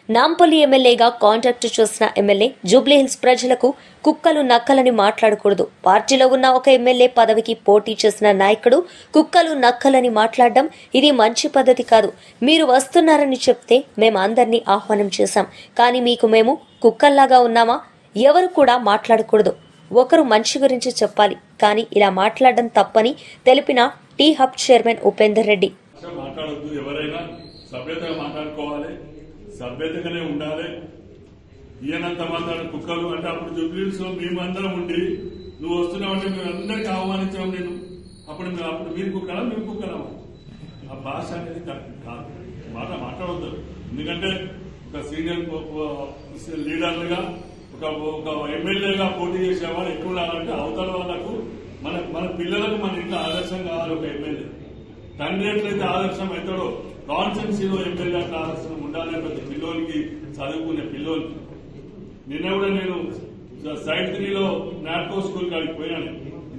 నాంపల్లి ఎమ్మెల్యేగా కాంటాక్ట్ చేసిన ఎమ్మెల్యే జూబ్లీహిల్స్ ప్రజలకు కుక్కలు నక్కలని మాట్లాడకూడదు. పార్టీలో ఉన్న ఒక ఎమ్మెల్యే పదవికి పోటీ చేసిన నాయకుడు కుక్కలు నక్కలని మాట్లాడడం ఇది మంచి పద్ధతి కాదు. మీరు వస్తున్నారని చెప్తే మేము అందరినీ ఆహ్వానం చేశాం. కానీ మీకు మేము కుక్కల్లాగా ఉన్నామా? ఎవరు కూడా మాట్లాడకూడదు. ఒకరు మంచి గురించి చెప్పాలి, కానీ ఇలా మాట్లాడడం తప్పని తెలిపిన T hub chairman Upender Reddy. మాట్లాడొద్దు, ఎవరైనా సభ్యతగా మాట్లాడుకోవాలి, సభ్యతగానే ఉండాలి. ఈయనంత మాట్లాడే కుక్కలు అంటే అప్పుడు జూబ్లీహిల్స్ లో మేమందరం ఉండి నువ్వు వస్తున్నావంటే మేము అందరికీ ఆహ్వానించాం. నేను అప్పుడు మీరు కుక్కలా మేము కుక్కలమా? ఆ భాష అనేది కరెక్ట్ కాదు. మాట్లాడొద్దు. ఎందుకంటే ఒక సీనియర్ లీడర్లుగా ఒక ఎమ్మెల్యేగా పోటీ చేసేవాళ్ళు ఎక్కువ ఉండాలంటే అవతల వాళ్ళకు మన పిల్లలకు మన ఇంట్లో ఆదర్శం కావాలి. ఒక ఎమ్మెల్యే తండ్రి ఎట్లయితే ఆదర్శం అవుతాడో కాన్స్టిట్యున్సీలో ఎమ్మెల్యే అట్లా ఆదర్శం ఉండాలి. ప్రతి పిల్లోనికి, చదువుకునే పిల్లోనికి. నిన్న కూడా నేను సైడ్ 3లో నాట్కో స్కూల్ కాడికి పోయాను.